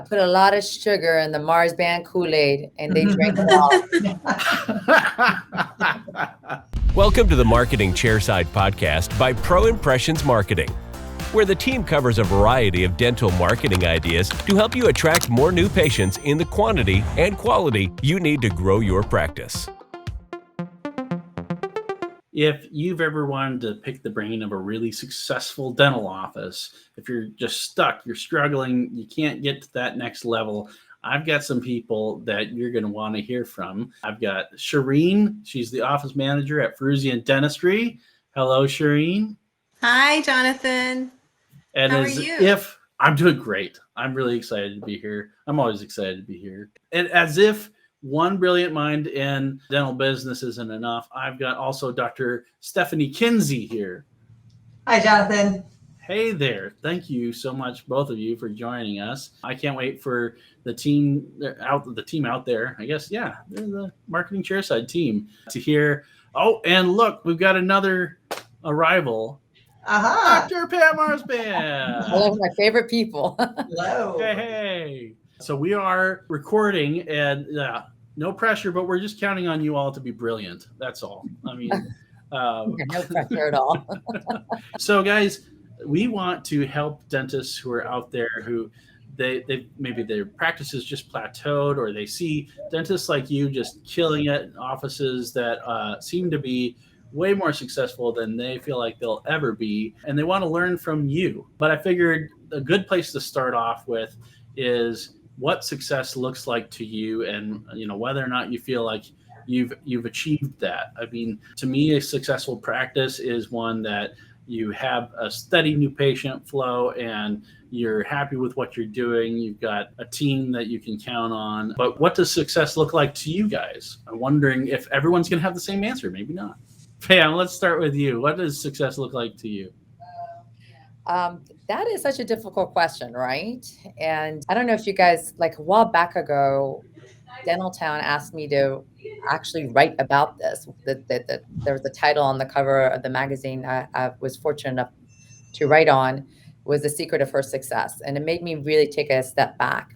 put a lot of sugar in the Marzban Kool-Aid and they drank it all. Welcome to the Marketing Chairside podcast by Pro Impressions Marketing, where the team covers a variety of dental marketing ideas to help you attract more new patients in the quantity and quality you need to grow your practice. If you've ever wanted to pick the brain of a really successful dental office, if you're just stuck, you're struggling, you can't get to that next level, I've got some people that you're going to want to hear from. I've got Shireen. She's the office manager at Firouzian Dentistry. Hello, Shireen. Hi, Jonathan. And how are you? I'm doing great. I'm really excited to be here. I'm always excited to be here. And as if one brilliant mind in dental business isn't enough, I've got also Dr. Stephanie Kinsey here. Hi, Jonathan. Hey there. Thank you so much, both of you, for joining us. I can't wait for the team out there. I guess, yeah, they're the Marketing Chairside team to hear. Oh, and look, we've got another arrival. Dr. Pamela Marzban. Hello, my favorite people. Hello. Hey. So we are recording, and no pressure, but we're just counting on you all to be brilliant. That's all. I mean, no pressure at all. So, guys, we want to help dentists who are out there who they maybe their practice is just plateaued, or they see dentists like you just killing it in offices that seem to be way more successful than they feel like they'll ever be, and they want to learn from you. But I figured a good place to start off with is what success looks like to you, and whether or not you feel like you've achieved that. I mean, to me, a successful practice is one that you have a steady new patient flow and you're happy with what you're doing. You've got a team that you can count on. But what does success look like to you guys? I'm wondering if everyone's going to have the same answer. Maybe not. Pam, let's start with you. What does success look like to you? That is such a difficult question, right? And I don't know if you guys, like a while back ago, Dental Town asked me to actually write about this. There was a title on the cover of the magazine I was fortunate enough to write on, was The Secret of Her Success. And it made me really take a step back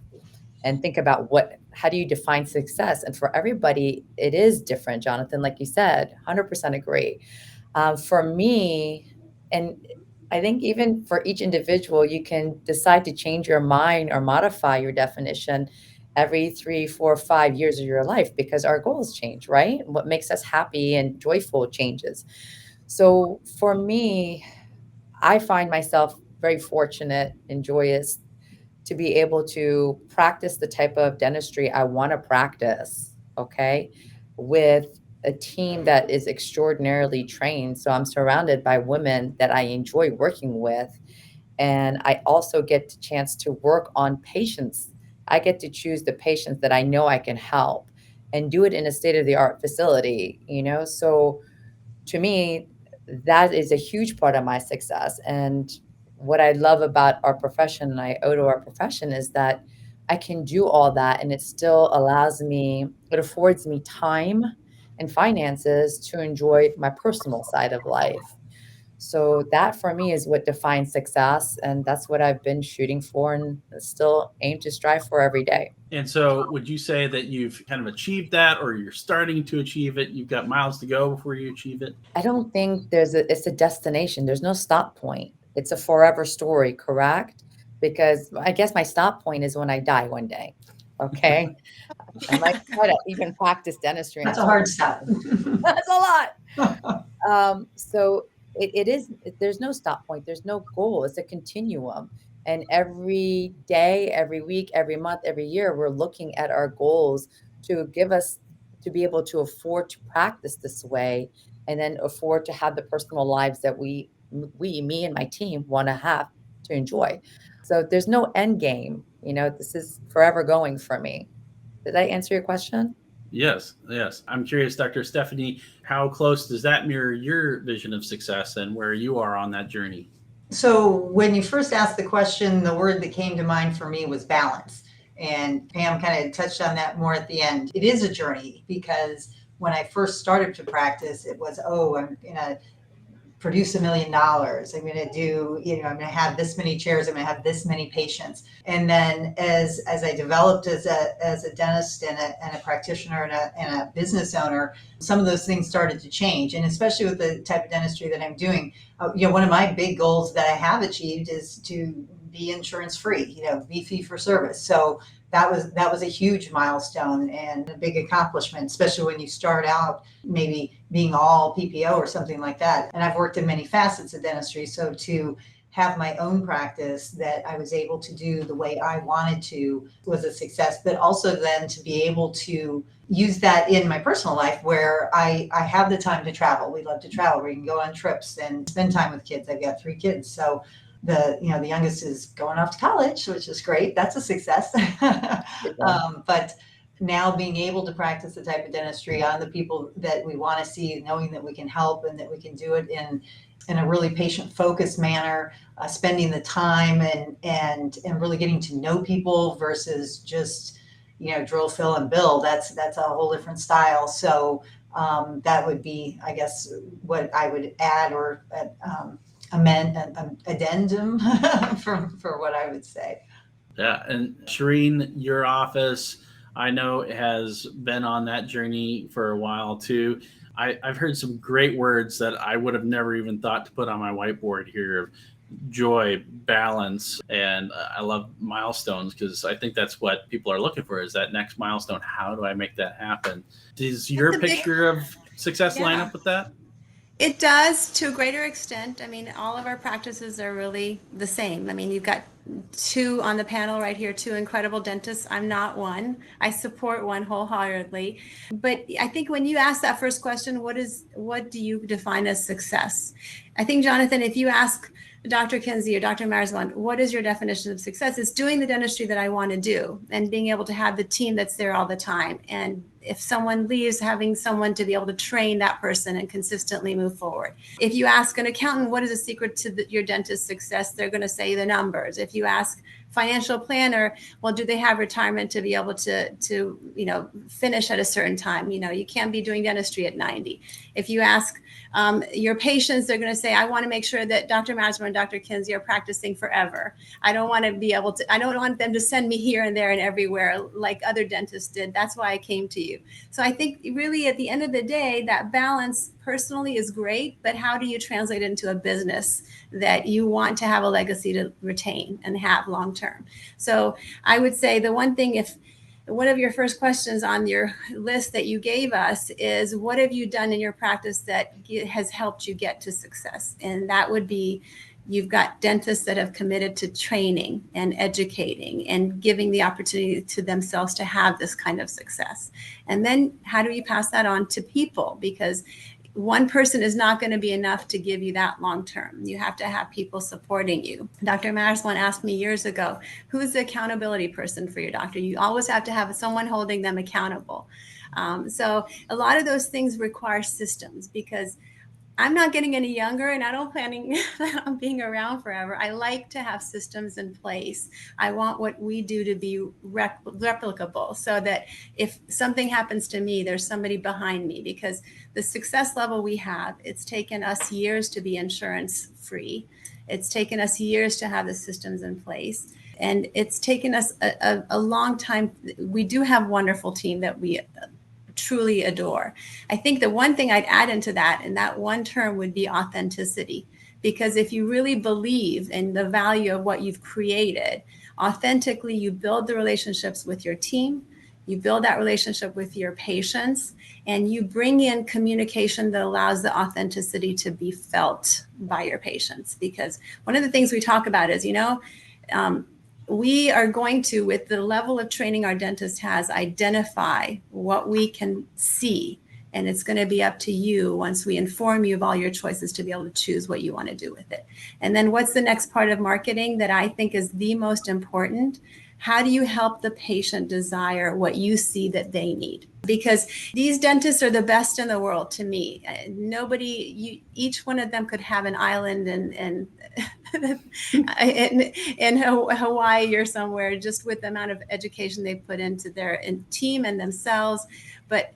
and think about how do you define success? And for everybody, it is different, Jonathan, like you said, 100% agree. For me, and I think even for each individual, you can decide to change your mind or modify your definition every 3, 4, 5 years of your life, because our goals change, right? What makes us happy and joyful changes. So for me, I find myself very fortunate and joyous to be able to practice the type of dentistry I want to practice, okay, with a team that is extraordinarily trained. So I'm surrounded by women that I enjoy working with. And I also get the chance to work on patients. I get to choose the patients that I know I can help and do it in a state-of-the-art facility, So to me, that is a huge part of my success. And what I love about our profession, and I owe to our profession, is that I can do all that and it still affords me time and finances to enjoy my personal side of life. So that for me is what defines success. And that's what I've been shooting for and still aim to strive for every day. And so would you say that you've kind of achieved that, or you're starting to achieve it? You've got miles to go before you achieve it? I don't think it's a destination. There's no stop point. It's a forever story, correct? Because I guess my stop point is when I die one day. Okay. I might try to even practice dentistry. That's a hard stop. That's a lot. So it is, there's no stop point. There's no goal. It's a continuum. And every day, every week, every month, every year, we're looking at our goals to be able to afford to practice this way, and then afford to have the personal lives that me and my team want to have to enjoy. So there's no end game. This is forever going for me. Did I answer your question? Yes. I'm curious, Dr. Stephanie, how close does that mirror your vision of success and where you are on that journey? So when you first asked the question, the word that came to mind for me was balance. And Pam kind of touched on that more at the end. It is a journey, because when I first started to practice, it was, I'm going to produce $1 million. I'm going to do, I'm going to have this many chairs. I'm going to have this many patients. And then as I developed as a dentist and a practitioner and a business owner, some of those things started to change. And especially with the type of dentistry that I'm doing, one of my big goals that I have achieved is to be insurance free, be fee for service. So that was a huge milestone and a big accomplishment, especially when you start out maybe being all PPO or something like that. And I've worked in many facets of dentistry. So to have my own practice that I was able to do the way I wanted to was a success, but also then to be able to use that in my personal life where I have the time to travel. We love to travel. We can go on trips and spend time with kids. I've got 3 kids. So the youngest is going off to college, which is great. That's a success. But now being able to practice the type of dentistry on the people that we want to see, knowing that we can help and that we can do it in a really patient-focused manner, spending the time and really getting to know people versus just drill, fill, and bill. That's a whole different style. So that would be, I guess, what I would add or addendum for what I would say. Yeah, and Shireen, your office, I know, has been on that journey for a while too. I've heard some great words that I would have never even thought to put on my whiteboard here: joy, balance, and I love milestones, because I think that's what people are looking for, is that next milestone. How do I make that happen? Does your picture of success line up with that? It does, to a greater extent. I mean, all of our practices are really the same. I mean, you've got 2 on the panel right here, 2 incredible dentists. I'm not one. I support one wholeheartedly. But I think when you ask that first question, what do you define as success? I think, Jonathan, if you ask Dr. Kinsey or Dr. Marzban, what is your definition of success? It's doing the dentistry that I want to do and being able to have the team that's there all the time. And if someone leaves, having someone to be able to train that person and consistently move forward. If you ask an accountant, what is the secret to your dentist's success? They're going to say the numbers. If you ask financial planner, well, do they have retirement to be able to finish at a certain time? You can't be doing dentistry at 90. If you ask your patients, they're going to say, I want to make sure that Dr. Marzban and Dr. Kinsey are practicing forever. I don't want them to send me here and there and everywhere like other dentists did. That's why I came to you. So I think really at the end of the day, that balance personally is great, but how do you translate it into a business that you want to have a legacy to retain and have long term? So I would say the one thing, if one of your first questions on your list that you gave us is, what have you done in your practice that has helped you get to success? And that would be, you've got dentists that have committed to training and educating and giving the opportunity to themselves to have this kind of success. And then how do you pass that on to people? Because one person is not going to be enough to give you that long term. You have to have people supporting you. Dr. Marzban asked me years ago, who's the accountability person for your doctor? You always have to have someone holding them accountable. So a lot of those things require systems, because I'm not getting any younger and I don't planning on being around forever. I like to have systems in place. I want what we do to be replicable, so that if something happens to me, there's somebody behind me, because the success level we have, it's taken us years to be insurance free. It's taken us years to have the systems in place. And it's taken us a long time. We do have a wonderful team that we truly adore. I think the one thing I'd add into that, and that one term, would be authenticity. Because if you really believe in the value of what you've created, authentically, you build the relationships with your team, you build that relationship with your patients, and you bring in communication that allows the authenticity to be felt by your patients. Because one of the things we talk about is, we are going to, with the level of training our dentist has, identify what we can see. And it's going to be up to you, once we inform you of all your choices, to be able to choose what you want to do with it. And then what's the next part of marketing that I think is the most important? How do you help the patient desire what you see that they need? Because these dentists are the best in the world to me. Each one of them could have an island in Hawaii or somewhere, just with the amount of education they put into their team and themselves. But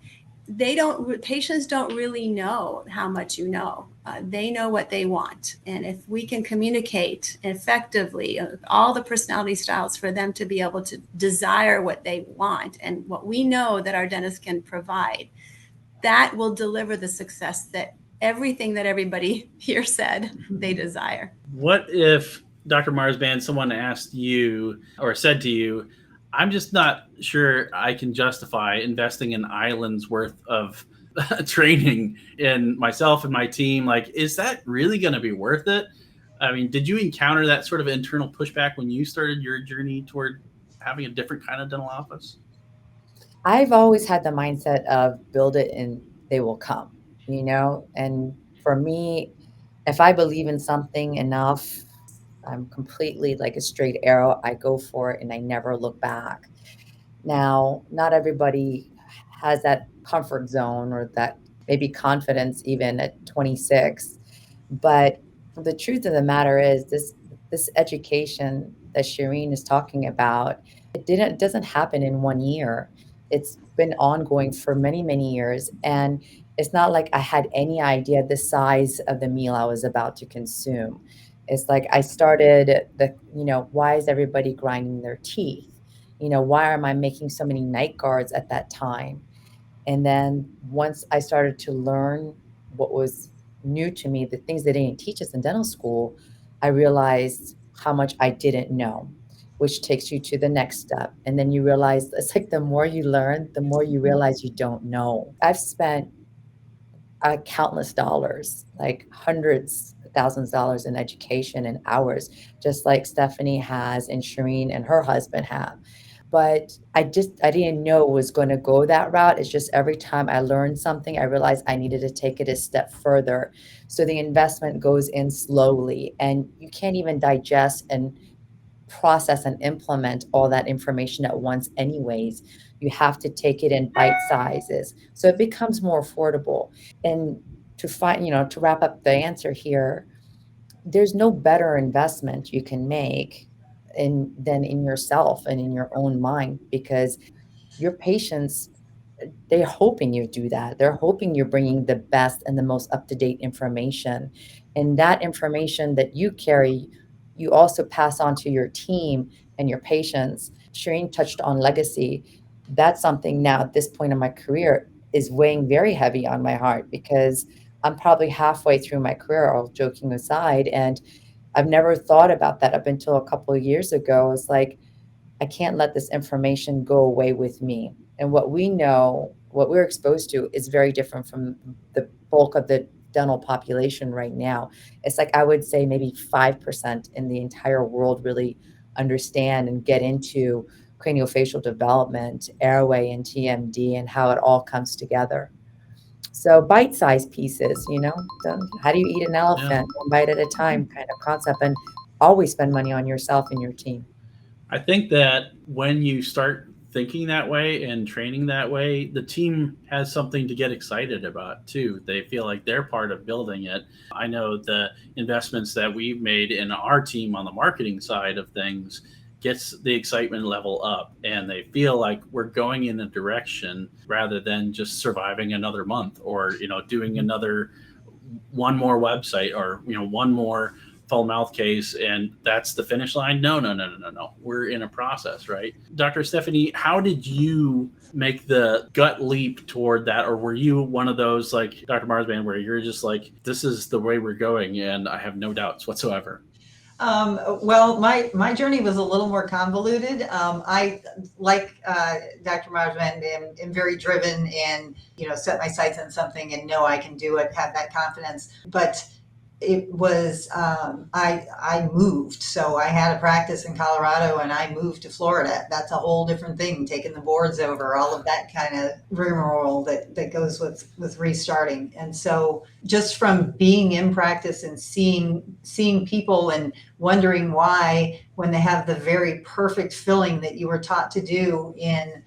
patients don't really know how much you know They know what they want. And if we can communicate effectively all the personality styles for them to be able to desire what they want and what we know that our dentist can provide, that will deliver the success that everything that everybody here said they desire. What if, Dr. Marzban, someone asked you or said to you, I'm just not sure I can justify investing an island's worth of training in myself and my team. Like, is that really going to be worth it? I mean, did you encounter that sort of internal pushback when you started your journey toward having a different kind of dental office? I've always had the mindset of build it and they will come, you know? And for me, if I believe in something enough, I'm completely like a straight arrow. I go for it and I never look back. Now, not everybody has that comfort zone or that maybe confidence even at 26. But the truth of the matter is this education that Shireen is talking about, it doesn't happen in 1 year. It's been ongoing for many, many years. And it's not like I had any idea the size of the meal I was about to consume. It's like I started why is everybody grinding their teeth? Why am I making so many night guards at that time? And then once I started to learn what was new to me, the things they didn't teach us in dental school, I realized how much I didn't know, which takes you to the next step. And then you realize it's like the more you learn, the more you realize you don't know. I've spent countless dollars, like hundreds of thousands of dollars in education and hours, just like Stephanie has and Shireen and her husband have. But I didn't know it was going to go that route. It's just every time I learned something, I realized I needed to take it a step further. So the investment goes in slowly, and you can't even digest and process and implement all that information at once anyways. You have to take it in bite sizes. So it becomes more affordable. And to wrap up the answer here, there's no better investment you can make than in yourself and in your own mind, because your patients, they're hoping you do that. They're hoping you're bringing the best and the most up-to-date information. And that information that you carry, you also pass on to your team and your patients. Shireen touched on legacy. That's something now at this point in my career is weighing very heavy on my heart, because I'm probably halfway through my career, all joking aside, and I've never thought about that up until a couple of years ago. It's like, I can't let this information go away with me. And what we know, what we're exposed to, is very different from the bulk of the dental population right now. It's like I would say maybe 5% in the entire world really understand and get into craniofacial development, airway, and TMD, and how it all comes together. So bite-sized pieces, how do you eat an Yeah. elephant? One bite at a time kind of concept, and always spend money on yourself and your team. I think that when you start thinking that way and training that way, the team has something to get excited about too. They feel like they're part of building it. I know the investments that we've made in our team on the marketing side of things gets the excitement level up, and they feel like we're going in a direction rather than just surviving another month, or doing another one more website, or one more full mouth case, and that's the finish line. No, no, no, no, no, no. We're in a process, right? Dr. Stephanie, how did you make the gut leap toward that? Or were you one of those like Dr. Marzban where you're just like, this is the way we're going and I have no doubts whatsoever? Well, my journey was a little more convoluted. I, like Dr. Marzban, am very driven and, set my sights on something and know I can do it, have that confidence. But it was, I moved. So I had a practice in Colorado and I moved to Florida. That's a whole different thing, taking the boards over, all of that kind of rigmarole that goes with restarting. And so just from being in practice and seeing people and wondering why, when they have the very perfect filling that you were taught to do in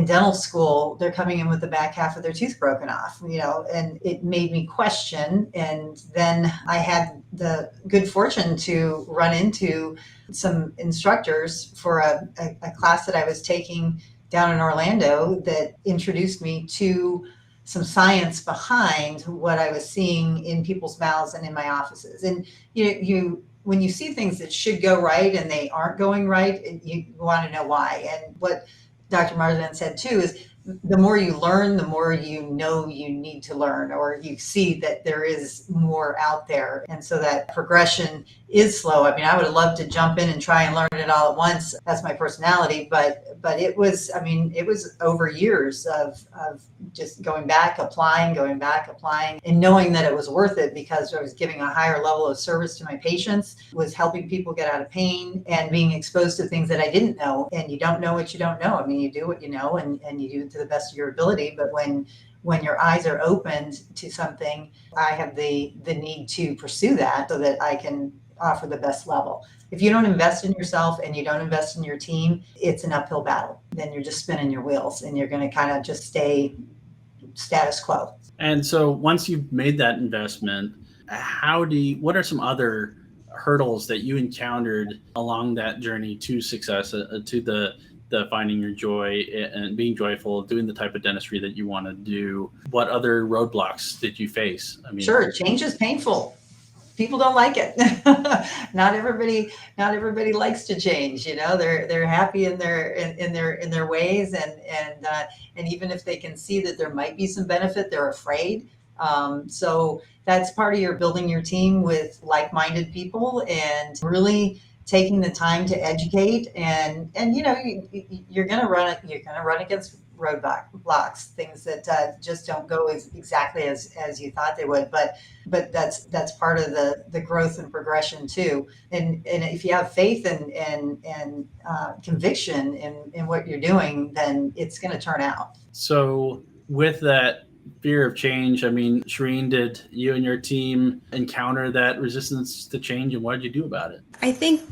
dental school, they're coming in with the back half of their tooth broken off, and it made me question. And then I had the good fortune to run into some instructors for a class that I was taking down in Orlando that introduced me to some science behind what I was seeing in people's mouths and in my offices. And you when you see things that should go right and they aren't going right, you want to know why. And what Dr. Marzban said too is the more you learn, the more you know you need to learn, or you see that there is more out there. And so that progression is slow. I mean, I would have loved to jump in and try and learn it all at once. That's my personality. But it was, I mean, it was over years of just going back, applying, and knowing that it was worth it because I was giving a higher level of service to my patients, was helping people get out of pain, and being exposed to things that I didn't know. And you don't know what you don't know. I mean, you do what you know, and you do it to the best of your ability. But when your eyes are opened to something, I have the need to pursue that so that I can offer the best level. If you don't invest in yourself and you don't invest in your team, it's an uphill battle. Then you're just spinning your wheels and you're going to kind of just stay status quo. And so once you've made that investment, what are some other hurdles that you encountered along that journey to success, to the finding your joy and being joyful, doing the type of dentistry that you want to do? What other roadblocks did you face? I mean, sure, change is painful. People don't like it. Not everybody likes to change. They're happy in their ways, and even if they can see that there might be some benefit, they're afraid. So that's part of your building your team with like-minded people and really taking the time to educate. And you're going to run against roadblocks, things that just don't go exactly as you thought they would. But that's part of the growth and progression too. And if you have faith and conviction in what you're doing, then it's going to turn out. So with that fear of change, I mean, Shireen, did you and your team encounter that resistance to change, and what did you do about it? I think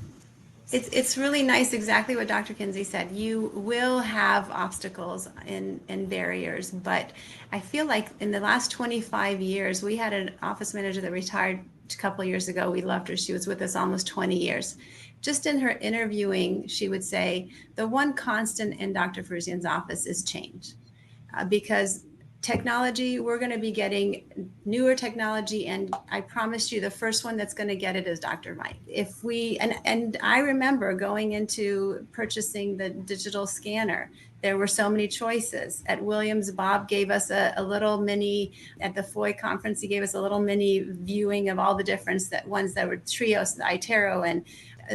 it's really nice, exactly what Dr. Kinsey said. You will have obstacles and barriers, but I feel like in the last 25 years, we had an office manager that retired a couple of years ago. We loved her. She was with us almost 20 years. Just in her interviewing, she would say, the one constant in Dr. Firouzian's office is change. Because technology, we're going to be getting newer technology, and I promise you the first one that's going to get it is Dr. Mike. If we and I remember going into purchasing the digital scanner, there were so many choices. At Williams, Bob gave us a little mini, at the FOI conference, he gave us a little mini viewing of all the different ones that were Trios, the Itero, and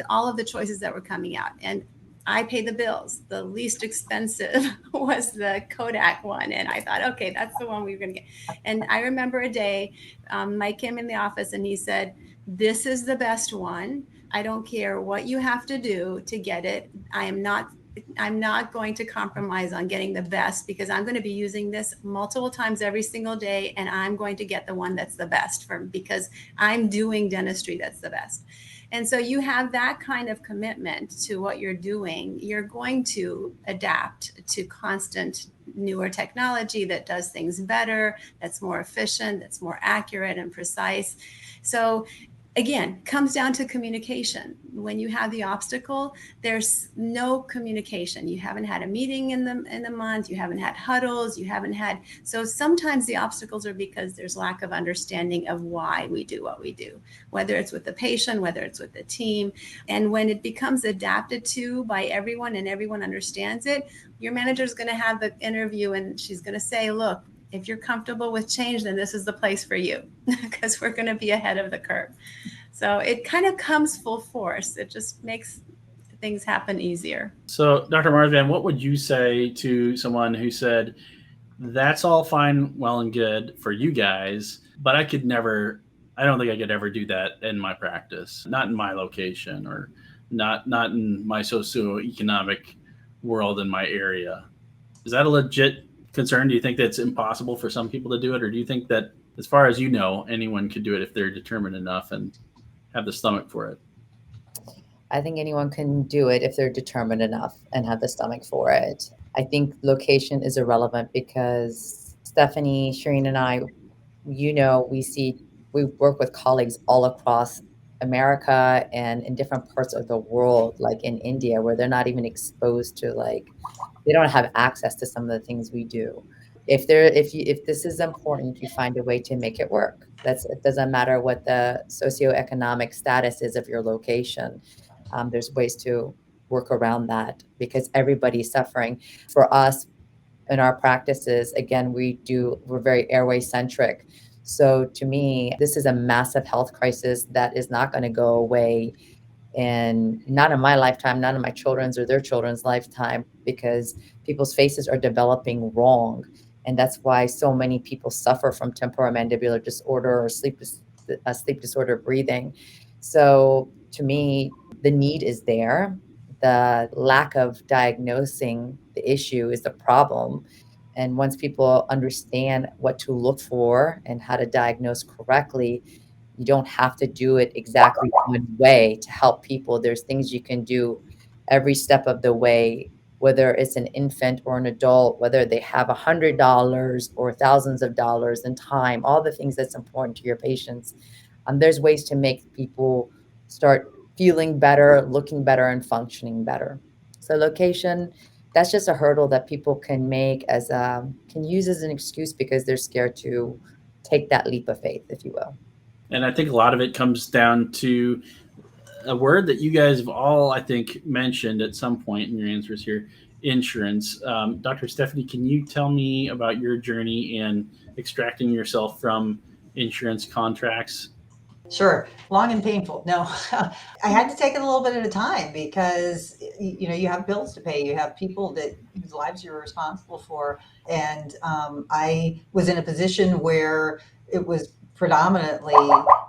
all of the choices that were coming out. And I pay the bills. The least expensive was the Kodak one. And I thought, okay, that's the one we were going to get. And I remember a day, Mike came in the office and he said, this is the best one. I don't care what you have to do to get it. I'm not going to compromise on getting the best, because I'm going to be using this multiple times every single day. And I'm going to get the one that's the best because I'm doing dentistry that's the best. And so you have that kind of commitment to what you're doing. You're going to adapt to constant newer technology that does things better, that's more efficient, that's more accurate and precise. So again, comes down to communication. When you have the obstacle, there's no communication. You haven't had a meeting in the month, you haven't had huddles, so sometimes the obstacles are because there's lack of understanding of why we do what we do, whether it's with the patient, whether it's with the team. And when it becomes adapted to by everyone and everyone understands it, your manager's going to have the interview and she's going to say, look, if you're comfortable with change, then this is the place for you, because we're going to be ahead of the curve. So it kind of comes full force. It just makes things happen easier. So, Dr. Marzban, what would you say to someone who said, that's all fine, well and good for you guys, but I don't think I could ever do that in my practice, not in my location, or not in my socioeconomic world in my area. Is that a legit concern? Do you think that's impossible for some people to do it? Or do you think that, as far as you know, anyone could do it if they're determined enough and have the stomach for it? I think anyone can do it if they're determined enough and have the stomach for it. I think location is irrelevant because Stephanie, Shireen, and I, we work with colleagues all across America and in different parts of the world, like in India, where they're not even exposed to, they don't have access to some of the things we do. if this is important, you find a way to make it work. It doesn't matter what the socioeconomic status is of your location. There's ways to work around that because everybody's suffering. For us in our practices, again, we're very airway centric. So to me, this is a massive health crisis that is not going to go away, and not in my lifetime, not in my children's or their children's lifetime, because people's faces are developing wrong. And that's why so many people suffer from temporomandibular disorder or sleep disorder breathing. So to me, the need is there. The lack of diagnosing the issue is the problem. And once people understand what to look for and how to diagnose correctly, you don't have to do it exactly one way to help people. There's things you can do every step of the way, whether it's an infant or an adult, whether they have $100 or thousands of dollars in time, all the things that's important to your patients. There's ways to make people start feeling better, looking better, and functioning better. So location, that's just a hurdle that people can make can use as an excuse because they're scared to take that leap of faith, if you will. And I think a lot of it comes down to a word that you guys have all, I think, mentioned at some point in your answers here: insurance. Dr. Stephanie, can you tell me about your journey in extracting yourself from insurance contracts? Sure. Long and painful. No, I had to take it a little bit at a time because, you have bills to pay. You have people whose lives you're responsible for. And I was in a position where it was predominantly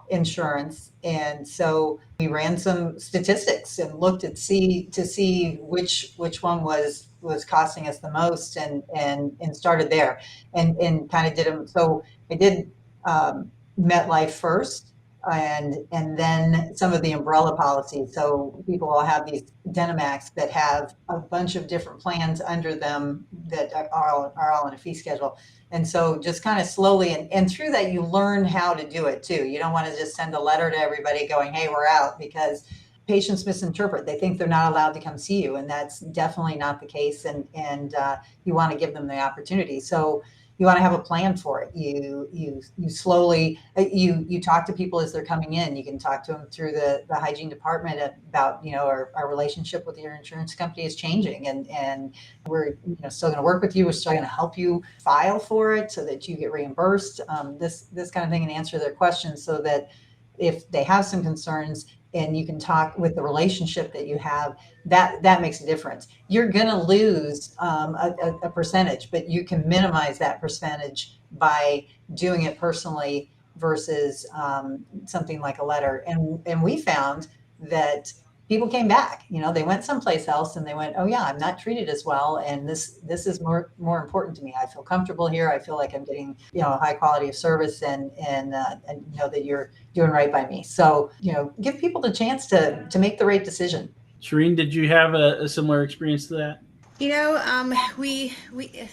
insurance. And so we ran some statistics and looked to see which one was costing us the most, and started there and kind of did them. So I did MetLife first, and then some of the umbrella policies. So people will have these Dynamax that have a bunch of different plans under them that are all in a fee schedule. And so just kind of slowly, and through that, you learn how to do it too. You don't want to just send a letter to everybody going, hey, we're out, because patients misinterpret. They think they're not allowed to come see you, and that's definitely not the case. And you want to give them the opportunity. So you want to have a plan for it. You slowly, you talk to people as they're coming in. You can talk to them through the hygiene department about, our relationship with your insurance company is changing, and we're still going to work with you. We're still going to help you file for it so that you get reimbursed. This kind of thing, and answer their questions so that if they have some concerns, and you can talk with the relationship that you have, that makes a difference. You're going to lose a percentage, but you can minimize that percentage by doing it personally versus something like a letter. And we found that people came back. They went someplace else and they went, oh yeah, I'm not treated as well, and this is more important to me. I feel comfortable here. I feel like I'm getting a high quality of service, and know that you're doing right by me. So give people the chance to make the right decision. Shireen, did you have a similar experience to that? We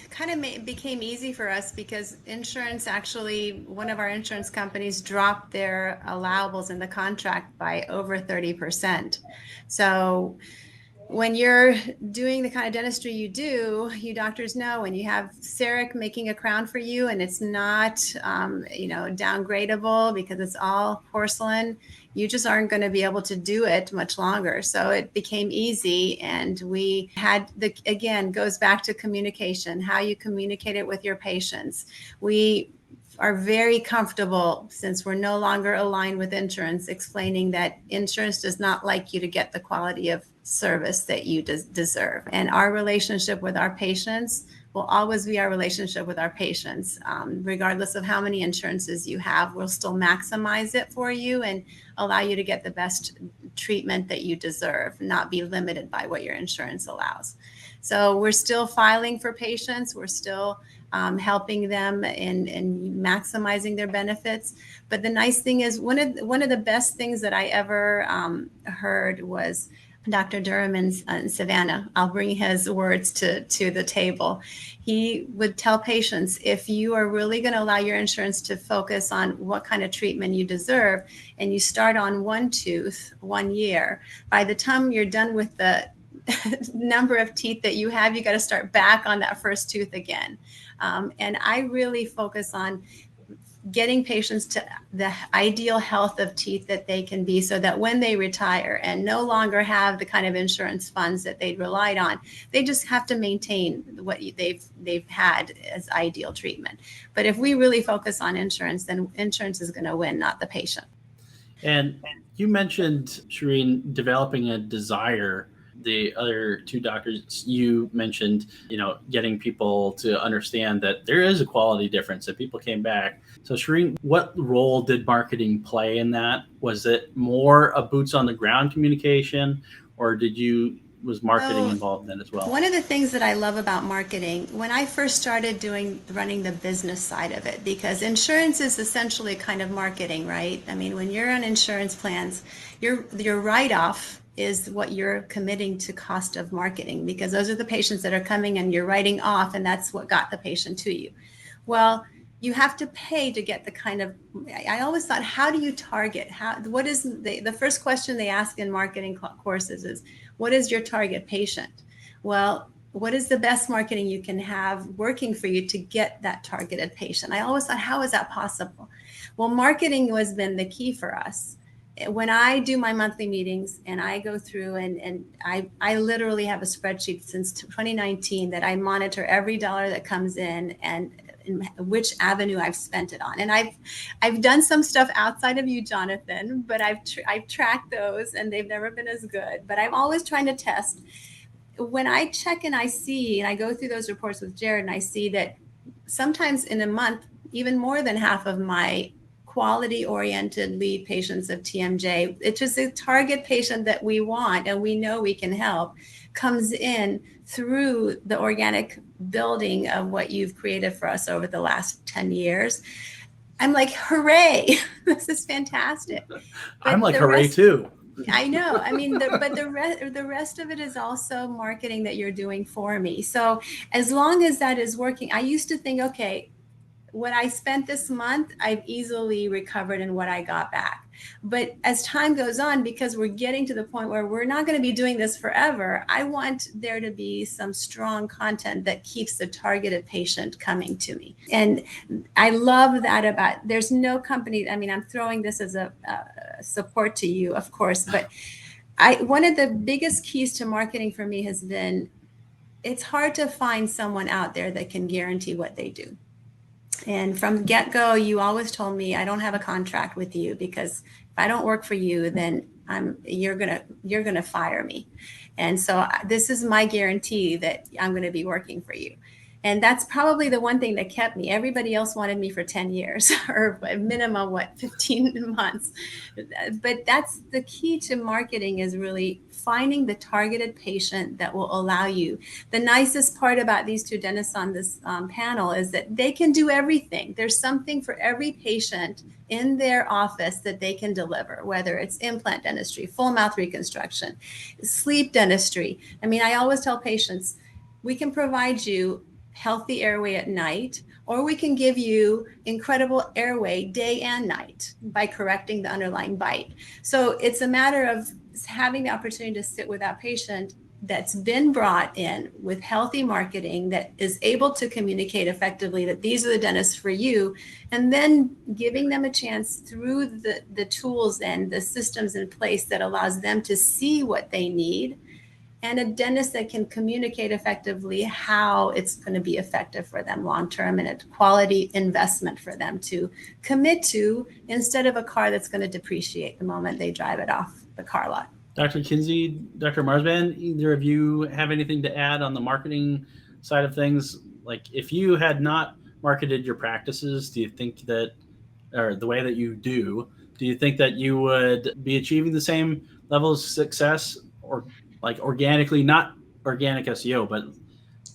kind of became easy for us because insurance, actually, one of our insurance companies dropped their allowables in the contract by over 30%. So when you're doing the kind of dentistry you do, you doctors know when you have CEREC making a crown for you and it's not, downgradable because it's all porcelain, you just aren't going to be able to do it much longer. So it became easy. And we had again, goes back to communication, how you communicate it with your patients. We are very comfortable, since we're no longer aligned with insurance, explaining that insurance does not like you to get the quality of service that you deserve. And our relationship with our patients will always be our relationship with our patients. Regardless of how many insurances you have, we'll still maximize it for you and allow you to get the best treatment that you deserve, not be limited by what your insurance allows. So we're still filing for patients. We're still helping them in maximizing their benefits. But the nice thing is, one of the best things that I ever heard was Dr. Durham in Savannah. I'll bring his words to the table. He would tell patients, if you are really going to allow your insurance to focus on what kind of treatment you deserve, and you start on one tooth 1 year, by the time you're done with the number of teeth that you have, you got to start back on that first tooth again. And I really focus on getting patients to the ideal health of teeth that they can be, so that when they retire and no longer have the kind of insurance funds that they'd relied on, they just have to maintain what they've had as ideal treatment. But if we really focus on insurance, then insurance is going to win, not the patient. And you mentioned, Shireen, developing a desire. The other two doctors you mentioned, getting people to understand that there is a quality difference, that people came back. So Shireen, what role did marketing play in that? Was it more a boots on the ground communication, or was marketing involved in it as well? One of the things that I love about marketing, when I first started running the business side of it, because insurance is essentially kind of marketing, right? I mean, when you're on insurance plans, your write-off is what you're committing to cost of marketing, because those are the patients that are coming and you're writing off, and that's what got the patient to you. Well, you have to pay to get the kind of, I always thought, how do you target? What is the first question they ask in marketing courses is, what is your target patient? Well, what is the best marketing you can have working for you to get that targeted patient? I always thought, how is that possible? Well, marketing has been the key for us. When I do my monthly meetings and I go through and I literally have a spreadsheet since 2019 that I monitor every dollar that comes in and which avenue I've spent it on. And I've done some stuff outside of you, Jonathan, but I've tracked those and they've never been as good. But I'm always trying to test. When I check and I see, and I go through those reports with Jared, and I see that sometimes in a month, even more than half of my quality-oriented lead patients of TMJ, it's just a target patient that we want and we know we can help, comes in through the organic building of what you've created for us over the last 10 years. I'm like, hooray, this is fantastic. But I'm like, hooray too. I know. I mean, but the rest of it is also marketing that you're doing for me. So as long as that is working, I used to think, okay, what I spent this month, I've easily recovered in what I got back. But as time goes on, because we're getting to the point where we're not going to be doing this forever, I want there to be some strong content that keeps the targeted patient coming to me. And I love that about, there's no company, I mean, I'm throwing this as a support to you, of course, but one of the biggest keys to marketing for me has been, it's hard to find someone out there that can guarantee what they do. And from get-go, you always told me, I don't have a contract with you, because if I don't work for you, then you're gonna fire me. And so this is my guarantee that I'm going to be working for you. And that's probably the one thing that kept me. Everybody else wanted me for 10 years or a minimum, 15 months. But that's the key to marketing, is really finding the targeted patient that will allow you. The nicest part about these two dentists on this panel is that they can do everything. There's something for every patient in their office that they can deliver, whether it's implant dentistry, full mouth reconstruction, sleep dentistry. I mean, I always tell patients, we can provide you healthy airway at night, or we can give you incredible airway day and night by correcting the underlying bite. So it's a matter of having the opportunity to sit with that patient that's been brought in with healthy marketing, that is able to communicate effectively that these are the dentists for you, and then giving them a chance through the tools and the systems in place that allows them to see what they need, and a dentist that can communicate effectively how it's going to be effective for them long-term, and a quality investment for them to commit to, instead of a car that's going to depreciate the moment they drive it off the car lot. Dr. Kinsey, Dr. Marzban, either of you have anything to add on the marketing side of things? Like, if you had not marketed your practices, do you think that, or the way that you do you think that you would be achieving the same level of success, or like organically, not organic SEO, but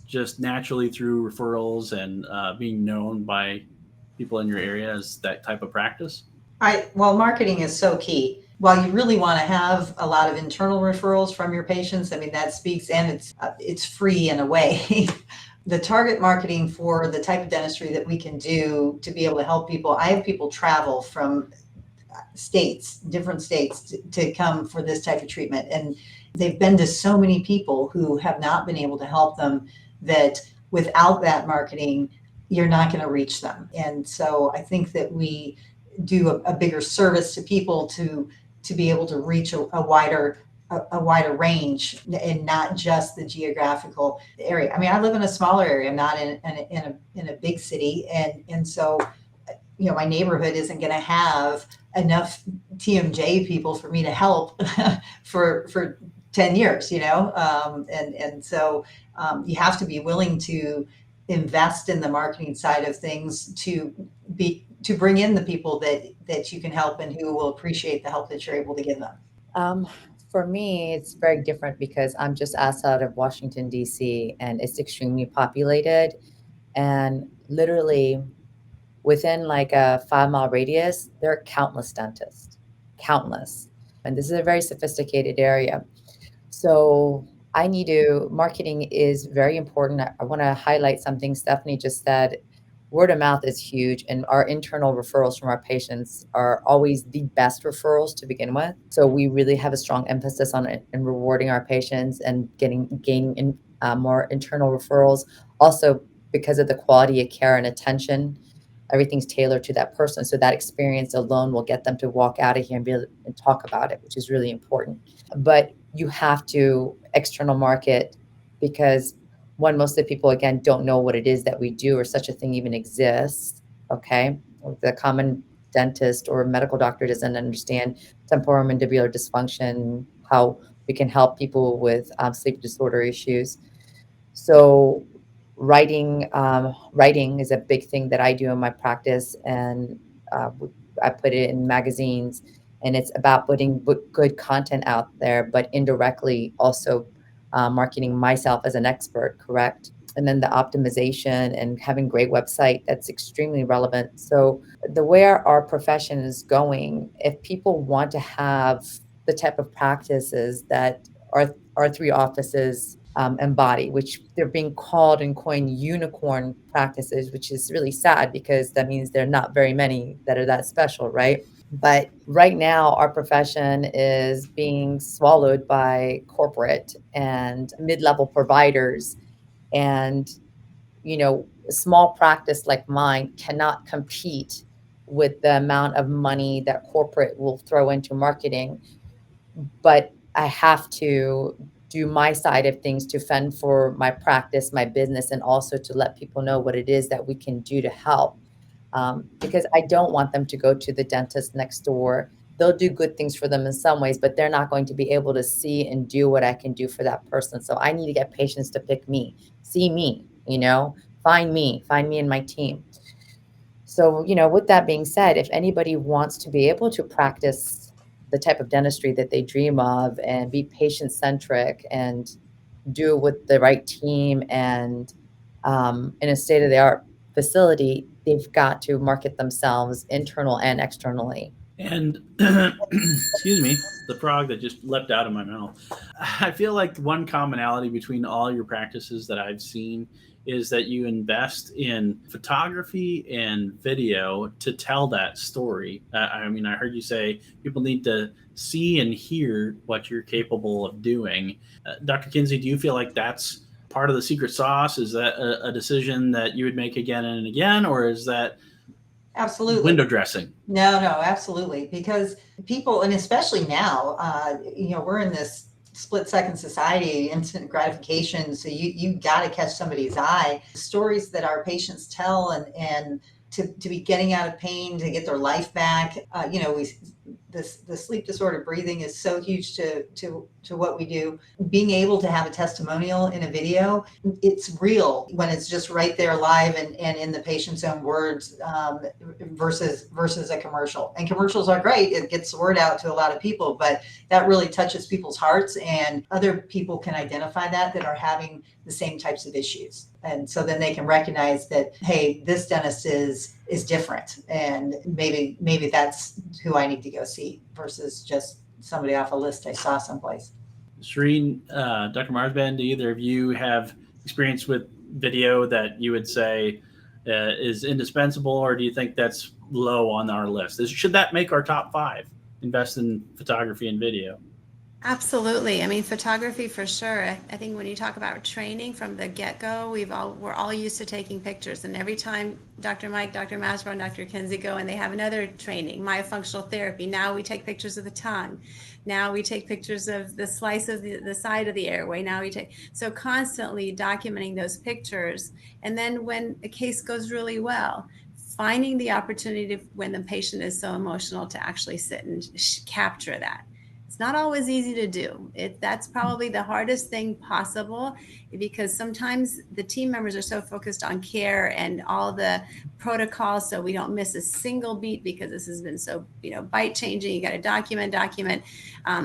just naturally through referrals and being known by people in your area as that type of practice? Well, marketing is so key. While you really want to have a lot of internal referrals from your patients, I mean, that speaks, and it's free in a way. The target marketing for the type of dentistry that we can do to be able to help people. I have people travel from different states to come for this type of treatment. they've been to so many people who have not been able to help them, that without that marketing, you're not going to reach them. And so I think that we do a bigger service to people to be able to reach a wider range, and not just the geographical area. I mean, I live in a smaller area, not in a big city, and so my neighborhood isn't going to have enough TMJ people for me to help for 10 years, and so you have to be willing to invest in the marketing side of things to bring in the people that you can help and who will appreciate the help that you're able to give them. For me, it's very different because I'm just outside of Washington, D.C., and it's extremely populated. And literally within like a 5-mile radius, there are countless dentists, countless. And this is a very sophisticated area. So marketing is very important. I want to highlight something Stephanie just said. Word of mouth is huge, and our internal referrals from our patients are always the best referrals to begin with. So we really have a strong emphasis on it and rewarding our patients and gaining more internal referrals. Also, because of the quality of care and attention, everything's tailored to that person. So that experience alone will get them to walk out of here and talk about it, which is really important. But you have to external market because most of the people, again, don't know what it is that we do or such a thing even exists. Okay. The common dentist or medical doctor doesn't understand temporomandibular dysfunction, how we can help people with sleep disorder issues. So writing is a big thing that I do in my practice, and I put it in magazines, and it's about putting good content out there, but indirectly also marketing myself as an expert, correct? And then the optimization and having great website, that's extremely relevant. So the way our profession is going, if people want to have the type of practices that our 3 offices embody, which they're being called and coined unicorn practices, which is really sad because that means there are not very many that are that special, right? But right now, our profession is being swallowed by corporate and mid-level providers. And, a small practice like mine cannot compete with the amount of money that corporate will throw into marketing. But I have to do my side of things to fend for my practice, my business, and also to let people know what it is that we can do to help. Because I don't want them to go to the dentist next door. They'll do good things for them in some ways, but they're not going to be able to see and do what I can do for that person. So I need to get patients to pick me, see me, find me and my team. So, with that being said, if anybody wants to be able to practice the type of dentistry that they dream of and be patient-centric and do it with the right team and in a state-of-the-art facility, they've got to market themselves internal and externally. And excuse me, the frog that just leapt out of my mouth. I feel like one commonality between all your practices that I've seen is that you invest in photography and video to tell that story. I mean, I heard you say people need to see and hear what you're capable of doing. Dr. Kinsey, do you feel like that's part of the secret sauce? Is that a decision that you would make again and again, or is that absolutely window dressing? No, absolutely. Because people, and especially now, we're in this split-second society, instant gratification. So you got to catch somebody's eye. Stories that our patients tell, and to be getting out of pain, to get their life back. The sleep disorder breathing is so huge to what we do. Being able to have a testimonial in a video, it's real when it's just right there live and in the patient's own words, versus a commercial. And commercials are great. It gets the word out to a lot of people, but that really touches people's hearts, and other people can identify that are having the same types of issues. And so then they can recognize that, hey, this dentist is different, and maybe that's who I need to go see versus just somebody off a list I saw someplace. Shireen, Dr. Marzban, do either of you have experience with video that you would say is indispensable, or do you think that's low on our list? Should that make our top 5? Invest in photography and video? Absolutely. I mean, photography for sure. I think when you talk about training from the get-go, we're all used to taking pictures. And every time Dr. Mike, Dr. Marzban, Dr. Kinsey go and they have another training, myofunctional therapy, now we take pictures of the tongue. Now we take pictures of the slice of the side of the airway. Now we take, so constantly documenting those pictures. And then when a case goes really well, finding the opportunity when the patient is so emotional to actually sit and capture that. It's not always easy to do. That's probably the hardest thing possible, because sometimes the team members are so focused on care and all the protocols, so we don't miss a single beat because this has been so, bite changing. You got to document.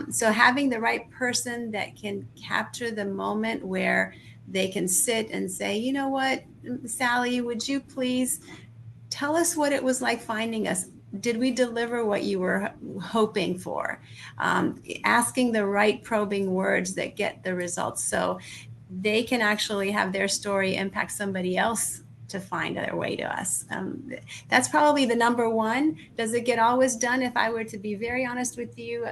So having the right person that can capture the moment where they can sit and say, you know what, Sally, would you please tell us what it was like finding us? Did we deliver what you were hoping for? Asking the right probing words that get the results, so they can actually have their story impact somebody else to find their way to us. That's probably the number one. Does it get always done? If I were to be very honest with you,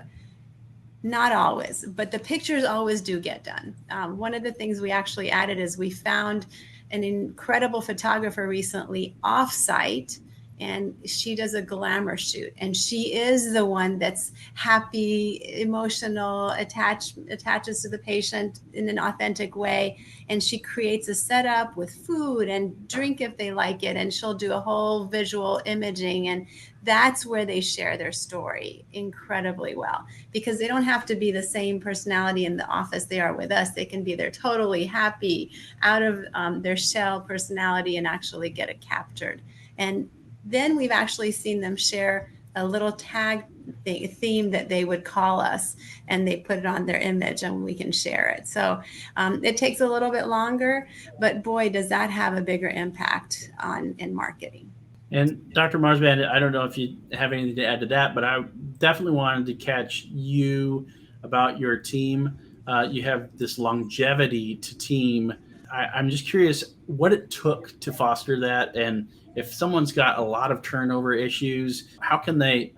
not always, but the pictures always do get done. One of the things we actually added is we found an incredible photographer recently off-site, and she does a glamour shoot, and she is the one that's happy, emotional, attaches to the patient in an authentic way, and she creates a setup with food and drink if they like it, and she'll do a whole visual imaging, and that's where they share their story incredibly well, because they don't have to be the same personality in the office they are with us. They can be their totally happy, out of their shell personality, and actually get it captured. And then we've actually seen them share a little tag theme that they would call us, and they put it on their image and we can share it. So it takes a little bit longer, but boy, does that have a bigger impact in marketing. And Dr. Marzban, I don't know if you have anything to add to that, but I definitely wanted to catch you about your team. You have this longevity to team. I'm just curious what it took to foster that. And if someone's got a lot of turnover issues, how can they,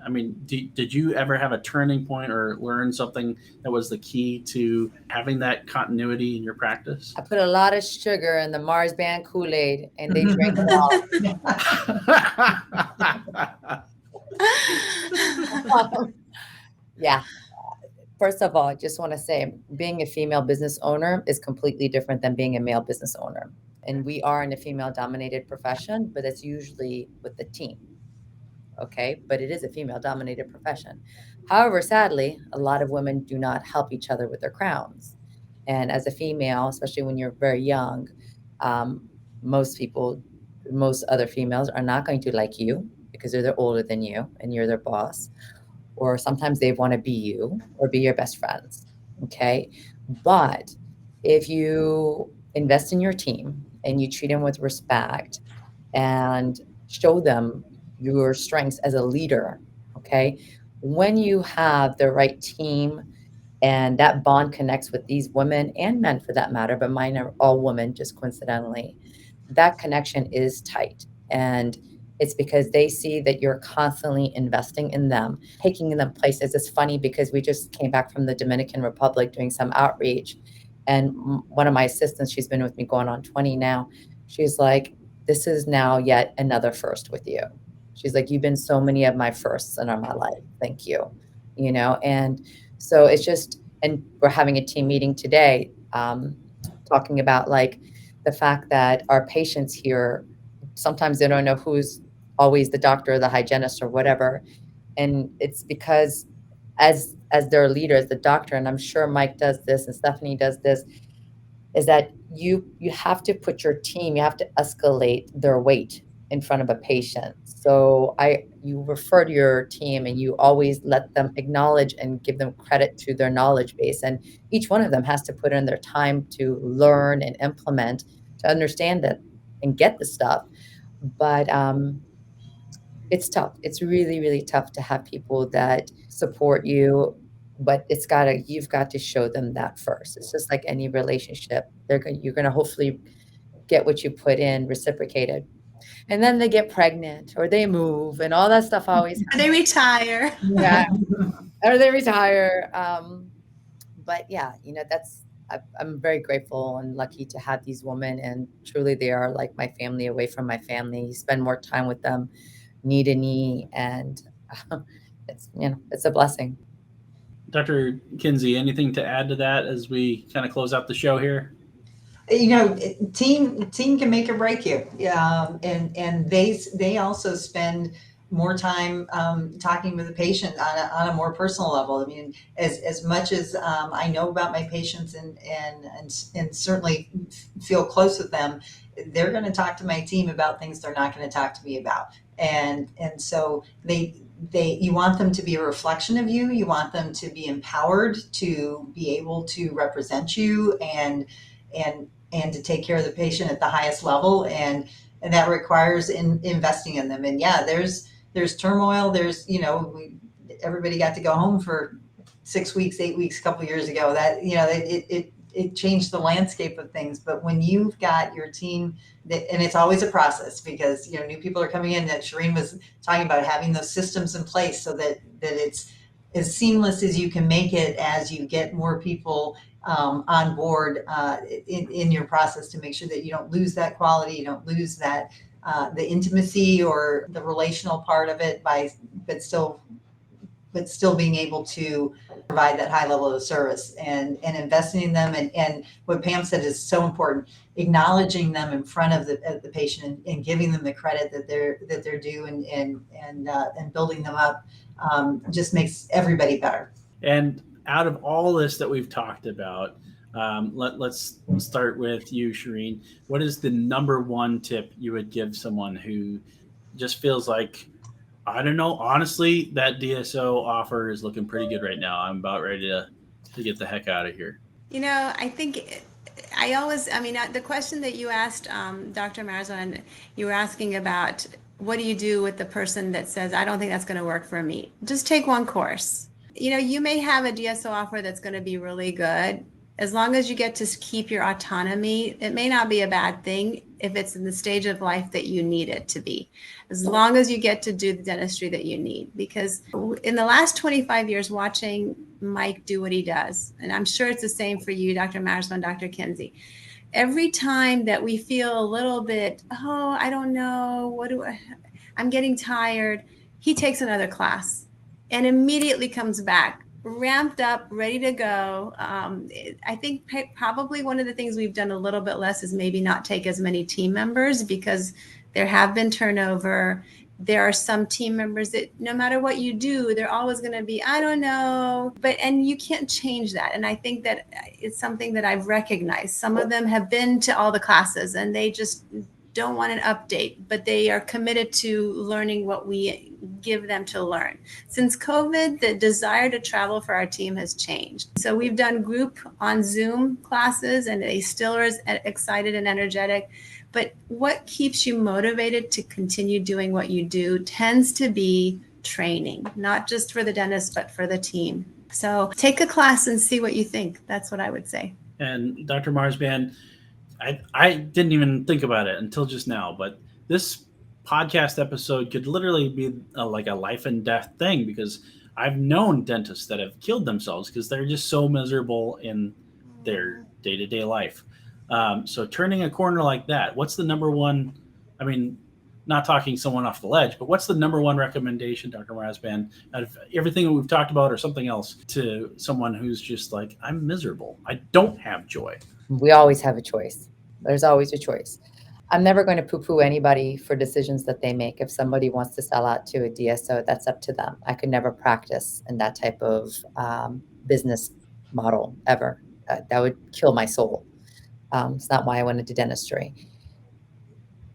did you ever have a turning point or learn something that was the key to having that continuity in your practice? I put a lot of sugar in the Marzban Kool-Aid, and they drank it all. Yeah. First of all, I just want to say being a female business owner is completely different than being a male business owner. And we are in a female-dominated profession, but it's usually with the team. Okay, but it is a female-dominated profession. However, sadly, a lot of women do not help each other with their crowns. And as a female, especially when you're very young, most other females are not going to like you because they're older than you and you're their boss. Or sometimes they want to be you or be your best friends. Okay, but if you invest in your team and you treat them with respect and show them your strengths as a leader, okay, when you have the right team and that bond connects with these women and men for that matter, but mine are all women just coincidentally, that connection is tight. And it's because they see that you're constantly investing in them, taking them places. It's funny because we just came back from the Dominican Republic doing some outreach. And one of my assistants, she's been with me going on 20 now. She's like, this is now yet another first with you. She's like, you've been so many of my firsts in my life. Thank you. And so it's just, and we're having a team meeting today, talking about like the fact that our patients here, sometimes they don't know who's always the doctor or the hygienist or whatever. And it's because as their leader, as the doctor, and I'm sure Mike does this and Stephanie does this, is that you have to put your team, you have to escalate their weight in front of a patient. So you refer to your team and you always let them acknowledge and give them credit to their knowledge base. And each one of them has to put in their time to learn and implement, to understand it and get the stuff. But it's tough. It's really, really tough to have people that support you, but you've got to show them that first. It's just like any relationship. You're going to hopefully get what you put in reciprocated. And then they get pregnant or they move and all that stuff always happens. They retire. Yeah. Or they retire. but yeah, I'm very grateful and lucky to have these women, and truly they are like my family away from my family. Spend more time with them, knee to knee, and it's a blessing. Dr. Kinsey, anything to add to that as we kind of close out the show here? Team can make or break you. And they also spend more time talking with the patient on a more personal level. I mean, as much as I know about my patients and certainly feel close with them, they're going to talk to my team about things they're not going to talk to me about. And so you want them to be a reflection of you. You want them to be empowered to be able to represent you and to take care of the patient at the highest level, and that requires investing in them. And yeah, there's turmoil. Everybody got to go home for 6 weeks, 8 weeks a couple of years ago. That it changed the landscape of things. But when you've got your team, and it's always a process, because new people are coming in. That Shireen was talking about, having those systems in place so that it's as seamless as you can make it as you get more people on board in your process, to make sure that you don't lose that quality, you don't lose that the intimacy or the relational part of it, but still being able to provide that high level of service, and investing in them. And what Pam said is so important: acknowledging them in front of the patient, and giving them the credit that they're due, and building them up just makes everybody better. And out of all this that we've talked about, let's start with you, Shireen. What is the number one tip you would give someone who just feels like, I don't know, honestly, that DSO offer is looking pretty good right now. I'm about ready to get the heck out of here. I think the question that you asked, Dr. Marzban, you were asking about, what do you do with the person that says, I don't think that's going to work for me? Just take one course. You may have a DSO offer that's going to be really good. As long as you get to keep your autonomy, it may not be a bad thing if it's in the stage of life that you need it to be, as long as you get to do the dentistry that you need. Because in the last 25 years, watching Mike do what he does, and I'm sure it's the same for you, Dr. Marzban, Dr. Kinsey, every time that we feel a little bit, I don't know, I'm getting tired, he takes another class and immediately comes back ramped up, ready to go. I think probably one of the things we've done a little bit less is maybe not take as many team members, because there have been turnover. There are some team members that no matter what you do, they're always going to be, I don't know, and you can't change that. And I think that it's something that I've recognized. Some of them have been to all the classes and they just don't want an update, but they are committed to learning what we give them to learn. Since COVID, the desire to travel for our team has changed. So we've done group on Zoom classes, and they still are excited and energetic. But what keeps you motivated to continue doing what you do tends to be training, not just for the dentist, but for the team. So take a class and see what you think. That's what I would say. And Dr. Marzban, I didn't even think about it until just now, but this podcast episode could literally be like a life and death thing, because I've known dentists that have killed themselves because they're just so miserable in their day-to-day life. So turning a corner like that, what's the number one, I mean, not talking someone off the ledge, but what's the number one recommendation, Dr. Marzban, out of everything that we've talked about or something else, to someone who's just like, I'm miserable, I don't have joy? We always have a choice. There's always a choice. I'm never going to poo-poo anybody for decisions that they make. If somebody wants to sell out to a DSO, that's up to them. I could never practice in that type of business model ever. That would kill my soul. It's not why I went into dentistry.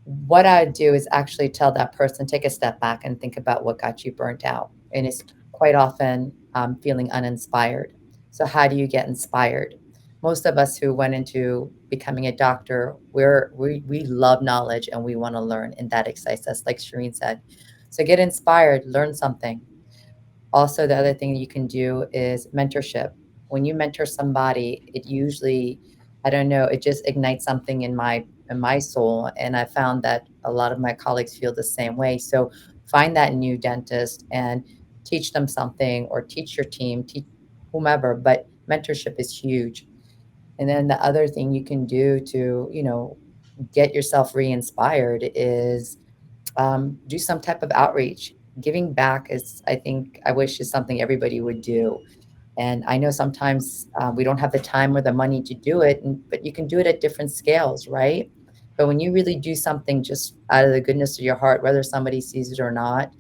What I do is actually tell that person, take a step back and think about what got you burnt out. And it's quite often feeling uninspired. So how do you get inspired? Most of us who went into becoming a doctor, we love knowledge and we want to learn, and that excites us, like Shireen said. So get inspired, learn something. Also, the other thing you can do is mentorship. When you mentor somebody, it usually, I don't know, it just ignites something in my soul. And I found that a lot of my colleagues feel the same way. So find that new dentist and teach them something, or teach your team, teach whomever, but mentorship is huge. And then the other thing you can do to, get yourself re-inspired is do some type of outreach. Giving back is, I think, I wish is something everybody would do. And I know sometimes we don't have the time or the money to do it, but you can do it at different scales, right? But when you really do something just out of the goodness of your heart, whether somebody sees it or not,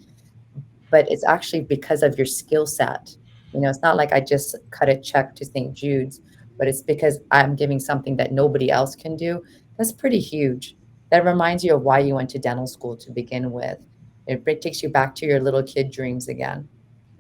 but it's actually because of your skill set. It's not like I just cut a check to St. Jude's, but it's because I'm giving something that nobody else can do. That's pretty huge. That reminds you of why you went to dental school to begin with. It takes you back to your little kid dreams again.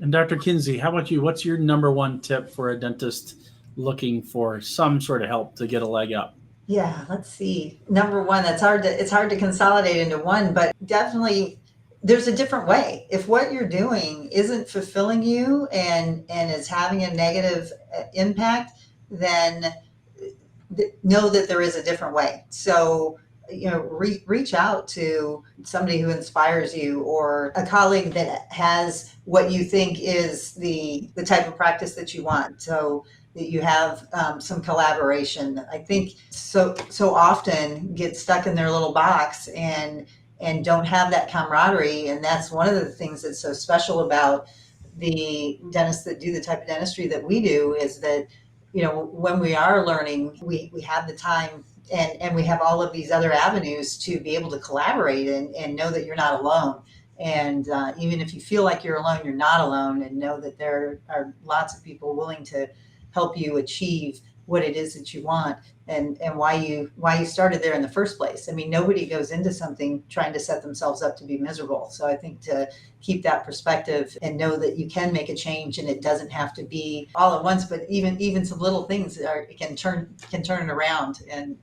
And Dr. Kinsey, how about you? What's your number one tip for a dentist looking for some sort of help to get a leg up? Yeah, let's see. Number one, it's hard to consolidate into one, but definitely there's a different way. If what you're doing isn't fulfilling you and is having a negative impact, then know that there is a different way. So, reach out to somebody who inspires you, or a colleague that has what you think is the type of practice that you want. So that you have some collaboration. I think so often get stuck in their little box and don't have that camaraderie. And that's one of the things that's so special about the dentists that do the type of dentistry that we do, is that, when we are learning, we have the time and we have all of these other avenues to be able to collaborate and know that you're not alone. And even if you feel like you're alone, you're not alone, and know that there are lots of people willing to help you achieve what it is that you want, and why you started there in the first place. I mean, nobody goes into something trying to set themselves up to be miserable. So I think to keep that perspective and know that you can make a change, and it doesn't have to be all at once, but even some little things can turn it around and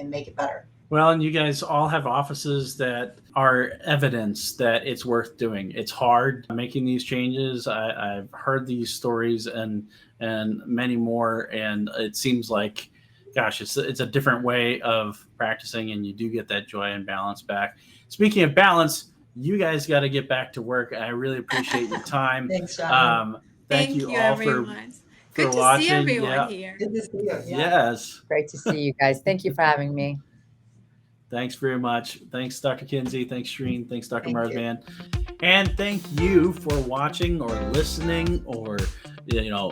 make it better. Well, and you guys all have offices that are evidence that it's worth doing. It's hard making these changes. I've heard these stories and many more, and it seems like, gosh, it's a different way of practicing, and you do get that joy and balance back. Speaking of balance, you guys got to get back to work. I really appreciate your time. Thanks, John. Thank you all everyone. for Good to watching. see everyone here. Good to see you. Yeah. Yes. Great to see you guys. Thank you for having me. Thanks very much. Thanks, Dr. Kinsey. Thanks, Shireen. Thanks, Dr. Thank Marzban. And thank you for watching or listening or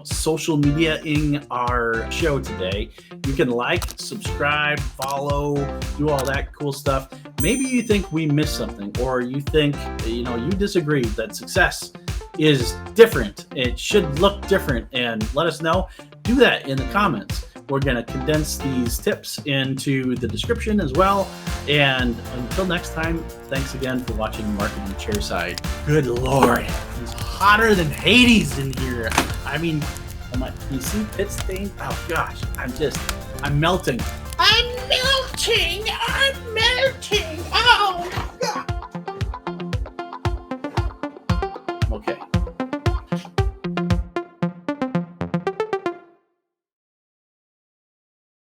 social media-ing our show today. You can like, subscribe, follow, do all that cool stuff. Maybe you think we missed something, or you think you disagree that success is different. It should look different, and let us know. Do that in the comments. We're going to condense these tips into the description as well. And until next time, thanks again for watching Marketing Chairside. Good Lord, it's hotter than Hades in here. I mean, you see pit stain? Oh gosh, I'm melting. I'm melting. Oh my God. Okay.